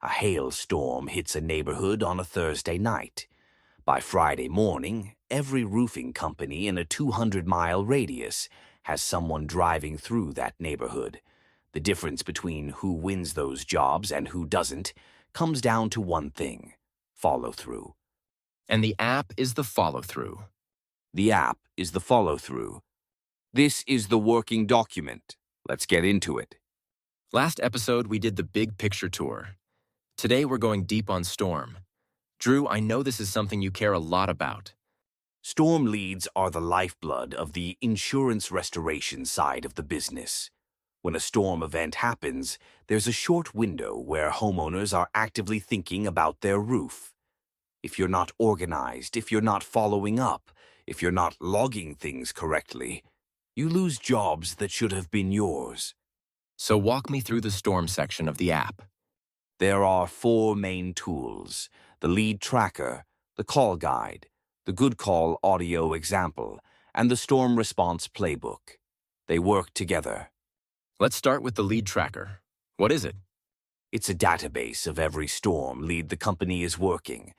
A hailstorm hits a neighborhood on a Thursday night. By Friday morning, every roofing company in a 200-mile radius has someone driving through that neighborhood. The difference between who wins those jobs and who doesn't comes down to one thing: follow-through. And the app is the follow-through. The app is the follow-through. This is the working document. Let's get into it. Last episode, we did the big picture tour. Today, we're going deep on storm. Drew, I know this is something you care a lot about. Storm leads are the lifeblood of the insurance restoration side of the business. When a storm event happens, there's a short window where homeowners are actively thinking about their roof. If you're not organized, if you're not following up, if you're not logging things correctly, you lose jobs that should have been yours. So walk me through the storm section of the app. There are 4 main tools: the lead tracker, the call guide, the good call audio example, and the storm response playbook. They work together. Let's start with the lead tracker. What is it? It's a database of every storm lead the company is working,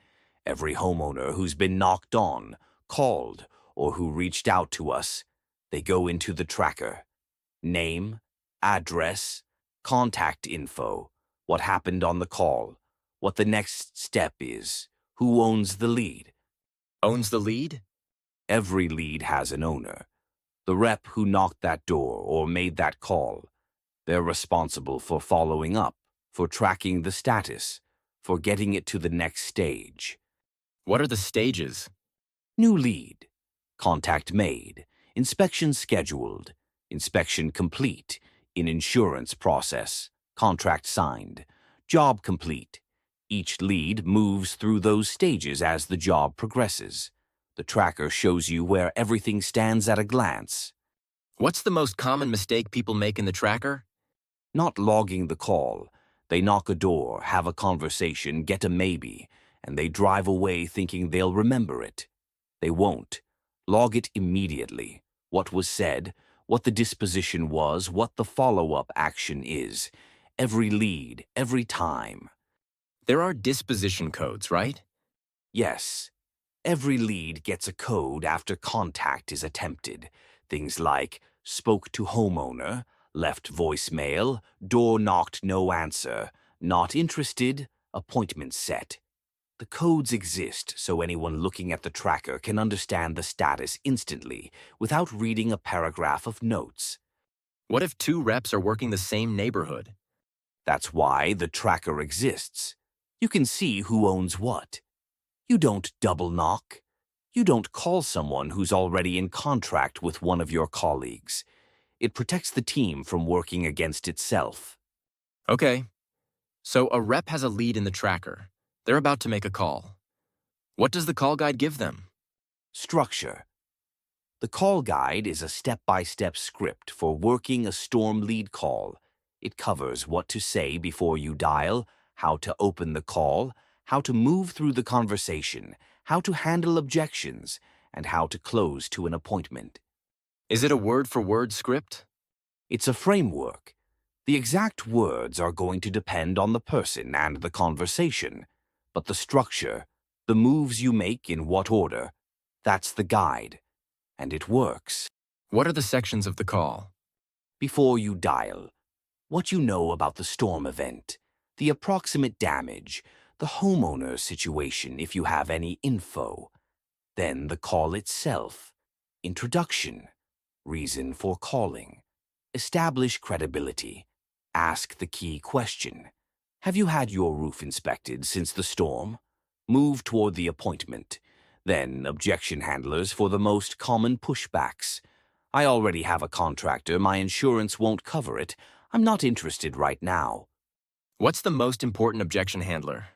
every homeowner who's been knocked on, called, or who reached out to us. They go into the tracker. Name, address, contact info, what happened on the call, what the next step is, who owns the lead. Owns the lead? Every lead has an owner. The rep who knocked that door or made that call. They're responsible for following up, for tracking the status, for getting it to the next stage. What are the stages? New lead, contact made, inspection scheduled, inspection complete, in insurance process, contract signed, job complete. Each lead moves through those stages as the job progresses. The tracker shows you where everything stands at a glance. What's the most common mistake people make in the tracker? Not logging the call. They knock a door, have a conversation, get a maybe, and they drive away thinking they'll remember it. They won't. Log it immediately. What was said, what the disposition was, what the follow-up action is. Every lead, every time. There are disposition codes, right? Yes. Every lead gets a code after contact is attempted. Things like spoke to homeowner, left voicemail, door knocked, no answer, not interested, appointment set. The codes exist so anyone looking at the tracker can understand the status instantly without reading a paragraph of notes. What if 2 reps are working the same neighborhood? That's why the tracker exists. You can see who owns what. You don't double knock. You don't call someone who's already in contract with one of your colleagues. It protects the team from working against itself. Okay. So a rep has a lead in the tracker. They're about to make a call. What does the call guide give them? Structure. The call guide is a step-by-step script for working a storm lead call. It covers what to say before you dial, how to open the call, how to move through the conversation, how to handle objections, and how to close to an appointment. Is it a word-for-word script? It's a framework. The exact words are going to depend on the person and the conversation, but the structure, the moves you make in what order, that's the guide. And it works. What are the sections of the call? Before you dial, what you know about the storm event, the approximate damage, the homeowner situation if you have any info. Then the call itself, introduction, reason for calling, establish credibility, ask the key question. Have you had your roof inspected since the storm? Move toward the appointment. Then objection handlers for the most common pushbacks. I already have a contractor, my insurance won't cover it. I'm not interested right now. What's the most important objection handler?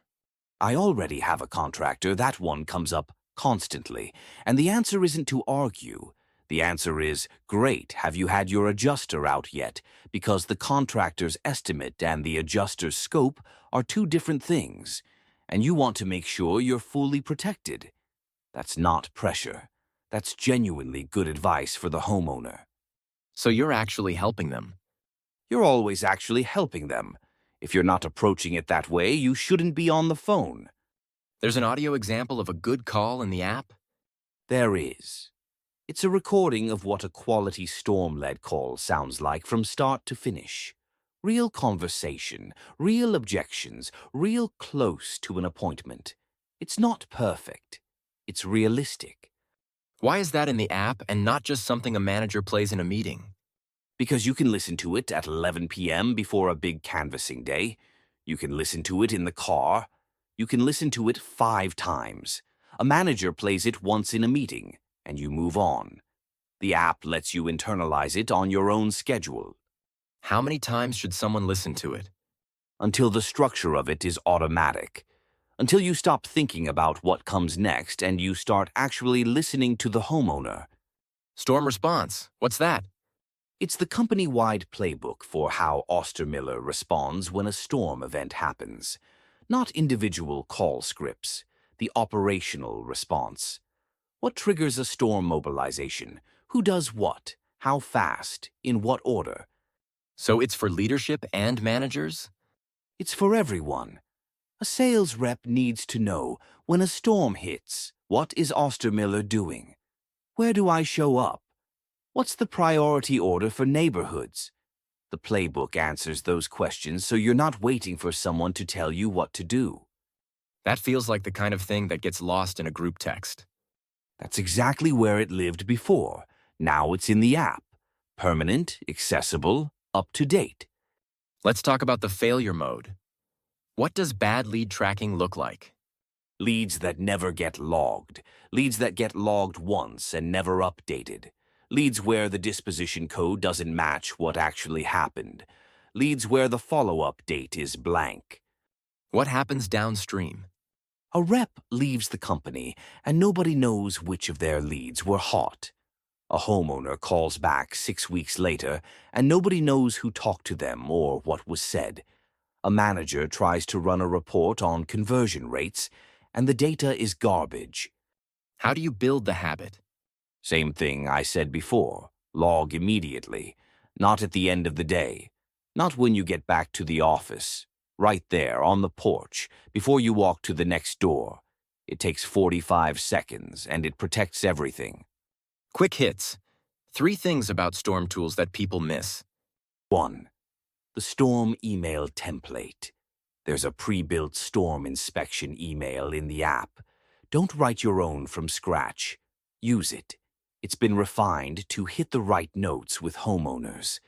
I already have a contractor, that one comes up constantly. And the answer isn't to argue. The answer is, great, have you had your adjuster out yet? Because the contractor's estimate and the adjuster's scope are 2 different things. And you want to make sure you're fully protected. That's not pressure. That's genuinely good advice for the homeowner. So you're actually helping them. You're always actually helping them. If you're not approaching it that way, you shouldn't be on the phone. There's an audio example of a good call in the app? There is. It's a recording of what a quality storm-led call sounds like from start to finish. Real conversation, real objections, real close to an appointment. It's not perfect. It's realistic. Why is that in the app and not just something a manager plays in a meeting? Because you can listen to it at 11 p.m. before a big canvassing day. You can listen to it in the car. You can listen to it 5 times. A manager plays it once in a meeting, and you move on. The app lets you internalize it on your own schedule. How many times should someone listen to it? Until the structure of it is automatic. Until you stop thinking about what comes next and you start actually listening to the homeowner. Storm response, what's that? It's the company-wide playbook for how Austermiller responds when a storm event happens. Not individual call scripts, the operational response. What triggers a storm mobilization? Who does what? How fast? In what order? So it's for leadership and managers? It's for everyone. A sales rep needs to know, when a storm hits, what is Austermiller doing? Where do I show up? What's the priority order for neighborhoods? The playbook answers those questions so you're not waiting for someone to tell you what to do. That feels like the kind of thing that gets lost in a group text. That's exactly where it lived before. Now it's in the app. Permanent, accessible, up to date. Let's talk about the failure mode. What does bad lead tracking look like? Leads that never get logged. Leads that get logged once and never updated. Leads where the disposition code doesn't match what actually happened. Leads where the follow-up date is blank. What happens downstream? A rep leaves the company and nobody knows which of their leads were hot. A homeowner calls back 6 weeks later and nobody knows who talked to them or what was said. A manager tries to run a report on conversion rates and the data is garbage. How do you build the habit? Same thing I said before. Log immediately. Not at the end of the day. Not when you get back to the office. Right there on the porch, before you walk to the next door. It takes 45 seconds and it protects everything. Quick hits. 3 things about storm tools that people miss. 1. The storm email template. There's a pre-built storm inspection email in the app. Don't write your own from scratch. Use it. It's been refined to hit the right notes with homeowners.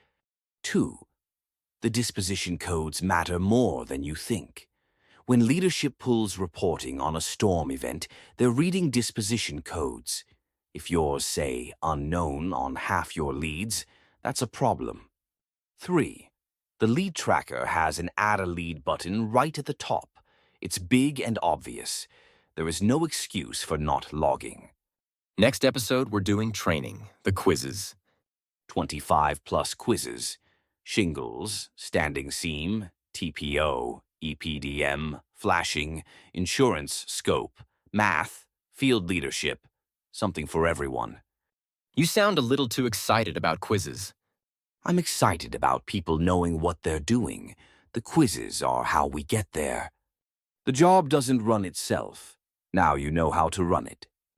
2. The disposition codes matter more than you think. When leadership pulls reporting on a storm event, they're reading disposition codes. If yours say unknown on half your leads, that's a problem. 3. The lead tracker has an Add a Lead button right at the top. It's big and obvious. There is no excuse for not logging. Next episode, we're doing training, the quizzes. 25+ quizzes. Shingles, standing seam, TPO, EPDM, flashing, insurance scope, math, field leadership. Something for everyone. You sound a little too excited about quizzes. I'm excited about people knowing what they're doing. The quizzes are how we get there. The job doesn't run itself. Now you know how to run it.